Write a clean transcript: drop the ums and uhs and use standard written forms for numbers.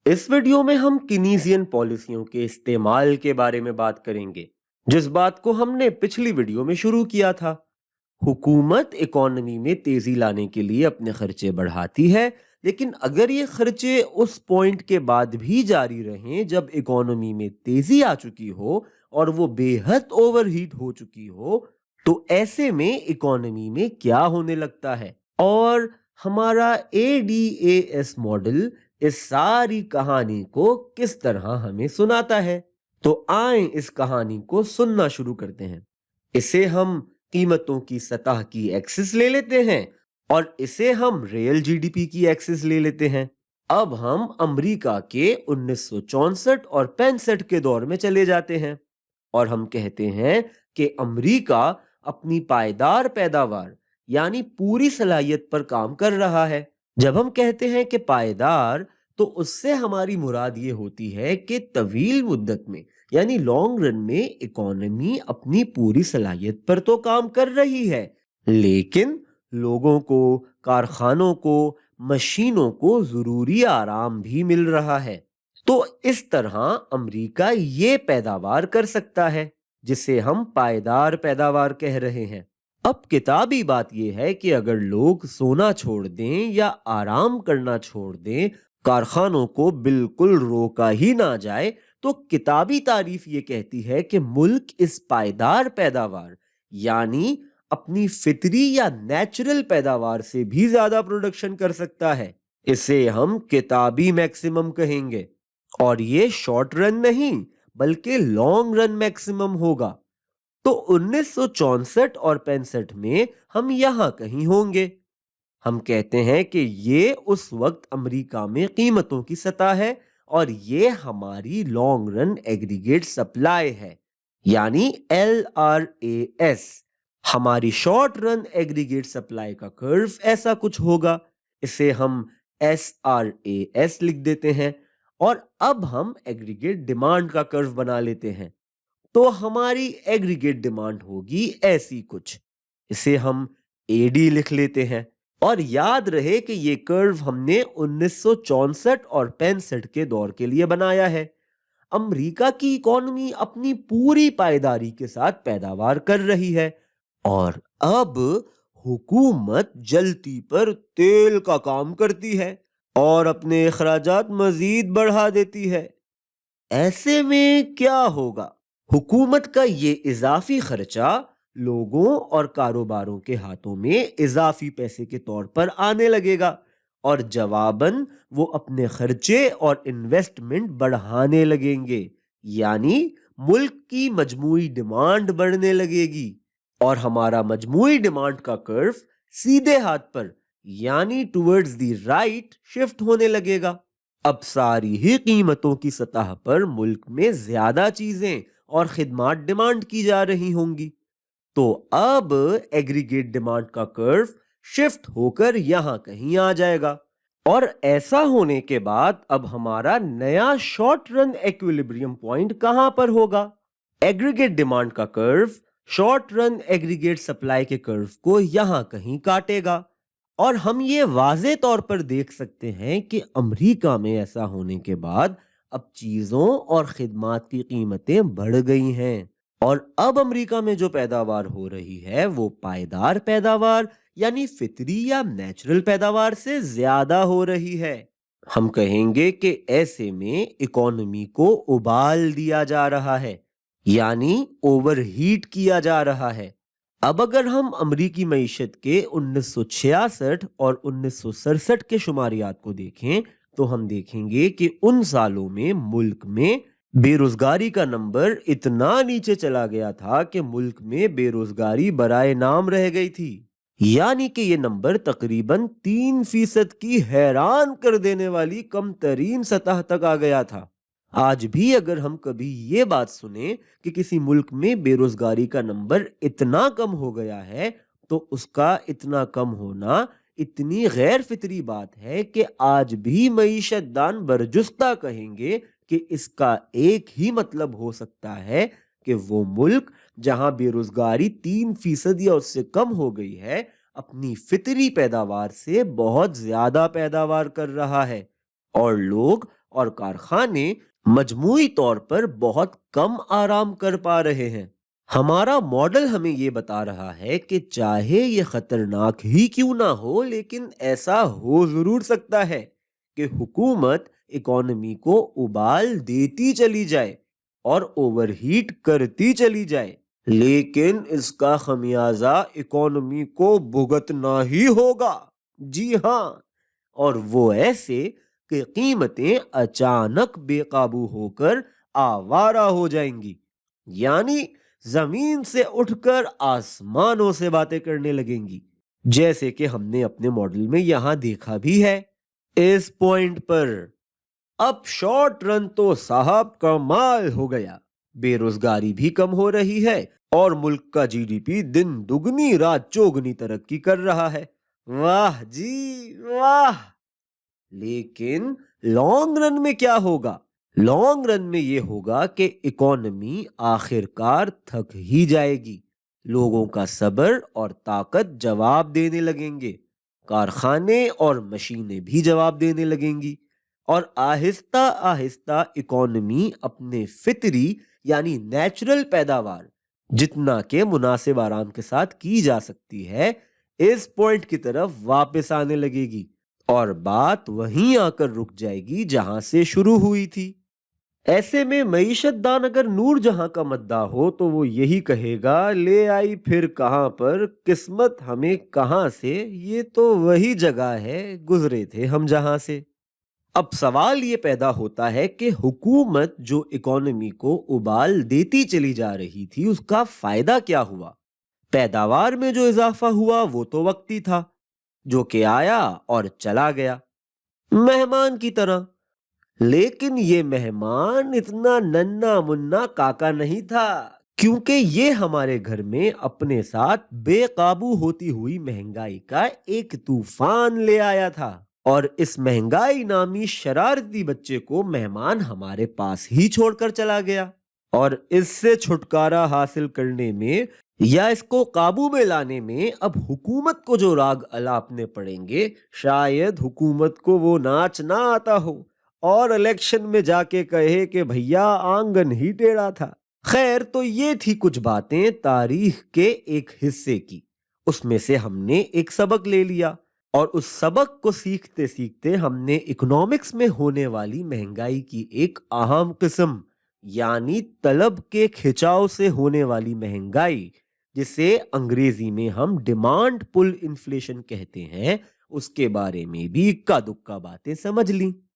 इस वीडियो में हम कीनीजियन पॉलिसियों के इस्तेमाल के बारे में बात करेंगे, जिस बात को हमने पिछली वीडियो में शुरू किया था। हुकूमत इकोनॉमी में तेजी लाने के लिए अपने खर्चे बढ़ाती है, लेकिन अगर ये खर्चे उस पॉइंट के बाद भी जारी रहें जब इकोनॉमी में तेजी आ चुकी हो और वो बेहद ओवरहीट हो चुकी हो, तो ऐसे में इकोनॉमी में क्या होने लगता है। और हमारा ADAS मॉडल इस सारी कहानी को किस तरह हमें सुनाता है। तो आएं इस कहानी को सुनना शुरू करते हैं। इसे हम कीमतों की सतह की एक्सिस ले लेते हैं और इसे हम रियल जीडीपी की एक्सिस ले लेते हैं। अब हम अमेरिका के 1964 और 65 के दौर में चले जाते हैं और हम कहते हैं कि अमेरिका अपनी पायदार पैदावार यानी पूरी सलाहियत पर काम कर रहा है। जब हम कहते हैं कि पायदार, तो उससे हमारी मुराद ये होती है कि तवील मुद्दत में यानी लॉन्ग रन में इकोनॉमी अपनी पूरी सलाहियत पर तो काम कर रही है, लेकिन लोगों को, कारखानों को, मशीनों को जरूरी आराम भी मिल रहा है। तो इस तरह अमेरिका ये पैदावार कर सकता है जिसे हम पायदार पैदावार कह रहे हैं। अब किताबी बात यह है कि अगर लोग सोना छोड़ दें या आराम करना छोड़ दें, कारखानों को बिल्कुल रोका ही ना जाए, तो किताबी तारीफ ये कहती है कि मुल्क इस पायदार पैदावार यानी अपनी फितरी या नेचुरल पैदावार से भी ज्यादा प्रोडक्शन कर सकता है। इसे हम किताबी मैक्सिमम कहेंगे और ये शॉर्ट रन नहीं बल्कि लॉन्ग रन मैक्सिमम होगा। तो 1964 और 65 में हम यहां कहीं होंगे। हम कहते हैं कि ये उस वक्त अमेरिका में कीमतों की सतह है और ये हमारी लॉन्ग रन एग्रीगेट सप्लाई है यानी LRAS। हमारी शॉर्ट रन एग्रीगेट सप्लाई का कर्व ऐसा कुछ होगा। इसे हम SRAS लिख देते हैं और अब हम एग्रीगेट डिमांड का कर्व बना लेते हैं। तो हमारी एग्रीगेट डिमांड होगी ऐसी कुछ। इसे हम AD लिख लेते हैं और याद रहे कि ये कर्व हमने 1964 और 65 के दौर के लिए बनाया है। अमेरिका की इकोनॉमी अपनी पूरी पायदारी के साथ पैदावार कर रही है और अब हुकूमत जलती पर तेल का काम करती है और अपने अखराजात मजीद बढ़ा देती है। ऐसे में क्या होगा? हुकूमत का ये इजाफी खर्चा लोगों और कारोबारों के हाथों में इजाफी पैसे के तौर पर आने लगेगा और जवाबन वो अपने खर्चे और इन्वेस्टमेंट बढ़ाने लगेंगे, यानी मुल्क की मजमूई डिमांड बढ़ने लगेगी और हमारा मजमूई डिमांड का कर्व सीधे हाथ पर यानी टुवर्ड्स द राइट शिफ्ट होने लगेगा। अब सारी ही कीमतों की सतह पर मुल्क में ज्यादा चीजें और खिदमात डिमांड की जा रही होंगी। तो अब एग्रीगेट डिमांड का कर्व शिफ्ट होकर यहां कहीं आ जाएगा और ऐसा होने के बाद अब हमारा नया शॉर्ट रन इक्विलिब्रियम पॉइंट कहां पर होगा? एग्रीगेट डिमांड का curve short run aggregate supply के कर्व को यहां कहीं काटेगा और हम ये वाजे तौर पर देख सकते हैं कि अमेरिका में ऐसा होने के बाद अब चीजों और खिदमात की कीमतें बढ़ गई हैं और अब अमेरिका में जो पैदावार हो रही है वो पायदार पैदावार यानी फितरी या नेचुरल पैदावार से ज्यादा हो रही है। हम कहेंगे कि ऐसे में इकोनॉमी को उबाल दिया जा रहा है यानी ओवरहीट किया जा रहा है। अब अगर हम अमरीकी मईशत के 1966 और 1967 के शुमारियात को देखें, तो हम देखेंगे कि उन सालों में मुल्क में बेरोजगारी का नंबर इतना नीचे चला गया था कि मुल्क में बेरोजगारी बराए नाम रह गई थी, यानी कि ये नंबर तकरीबन 3% की हैरान कर देने वाली कम तरीन सतह तक आ गया था। आज भी अगर हम कभी ये बात सुने कि किसी मुल्क में बेरोजगारी का नंबर इतना कम हो गया है, तो उसका इतना कम होना इतनी गैर फितरी बात है कि आज भी मईशतदान बरजुस्ता कहेंगे कि इसका एक ही मतलब हो सकता है कि वो मुल्क जहां बेरोजगारी 3% या उससे कम हो गई है, अपनी फितरी पैदावार से बहुत ज्यादा पैदावार कर रहा है और लोग اور کارخانے مجموعی طور پر بہت کم آرام کر پا رہے ہیں۔ ہمارا ماڈل ہمیں یہ بتا رہا ہے کہ چاہے یہ خطرناک ہی کیوں نہ ہو، لیکن ایسا ہو ضرور سکتا ہے کہ حکومت اکانومی کو ابال دیتی چلی جائے اور اوور ہیٹ کرتی چلی جائے، لیکن اس کا خمیازہ اکانومی کو بھگتنا ہی ہوگا۔ جی ہاں، اور وہ ایسے کہ قیمتیں اچانک بے قابو ہو کر آوارہ ہو جائیں گی، یعنی زمین سے اٹھ کر آسمانوں سے باتیں کرنے لگیں گی، جیسے کہ ہم نے اپنے ماڈل میں یہاں دیکھا بھی ہے۔ اس پوائنٹ پر اب شارٹ رن تو صاحب کمال ہو گیا، بے روزگاری بھی کم ہو رہی ہے اور ملک کا جی ڈی پی دن دگنی رات چوگنی ترقی کر رہا ہے۔ واہ جی واہ! لیکن لانگ رن میں کیا ہوگا؟ لانگ رن میں یہ ہوگا کہ اکانومی آخر کار تھک ہی جائے گی، لوگوں کا صبر اور طاقت جواب دینے لگیں گے، کارخانے اور مشینیں بھی جواب دینے لگیں گی، اور آہستہ آہستہ اکانومی اپنے فطری یعنی نیچرل پیداوار جتنا کہ مناسب آرام کے ساتھ کی جا سکتی ہے، اس پوائنٹ کی طرف واپس آنے لگے گی، اور بات وہیں آ کر رک جائے گی جہاں سے شروع ہوئی تھی۔ ایسے میں معیشت دان اگر نور جہاں کا مداح ہو تو وہ یہی کہے گا، لے آئی پھر کہاں پر قسمت ہمیں کہاں سے، یہ تو وہی جگہ ہے گزرے تھے ہم جہاں سے۔ اب سوال یہ پیدا ہوتا ہے کہ حکومت جو اکانومی کو ابال دیتی چلی جا رہی تھی، اس کا فائدہ کیا ہوا؟ پیداوار میں جو اضافہ ہوا وہ تو وقتی تھا، جو کہ آیا اور چلا گیا مہمان کی طرح، لیکن یہ مہمان اتنا ننا منا کاکا نہیں تھا، کیونکہ یہ ہمارے گھر میں اپنے ساتھ بے قابو ہوتی ہوئی مہنگائی کا ایک طوفان لے آیا تھا، اور اس مہنگائی نامی شرارتی بچے کو مہمان ہمارے پاس ہی چھوڑ کر چلا گیا، اور اس سے چھٹکارا حاصل کرنے میں یا اس کو قابو میں لانے میں اب حکومت کو جو راگ الاپنے پڑیں گے، شاید حکومت کو وہ ناچ نہ آتا ہو اور الیکشن میں جا کے کہے کہ بھیا آنگن ہی ٹیڑھا تھا۔ خیر، تو یہ تھی کچھ باتیں تاریخ کے ایک حصے کی، اس میں سے ہم نے ایک سبق لے لیا، اور اس سبق کو سیکھتے سیکھتے ہم نے اکنامکس میں ہونے والی مہنگائی کی ایک اہم قسم یعنی طلب کے کھچاؤ سے ہونے والی مہنگائی، جسے انگریزی میں ہم ڈیمانڈ پل انفلیشن کہتے ہیں، اس کے بارے میں بھی اکا دکا باتیں سمجھ لیں۔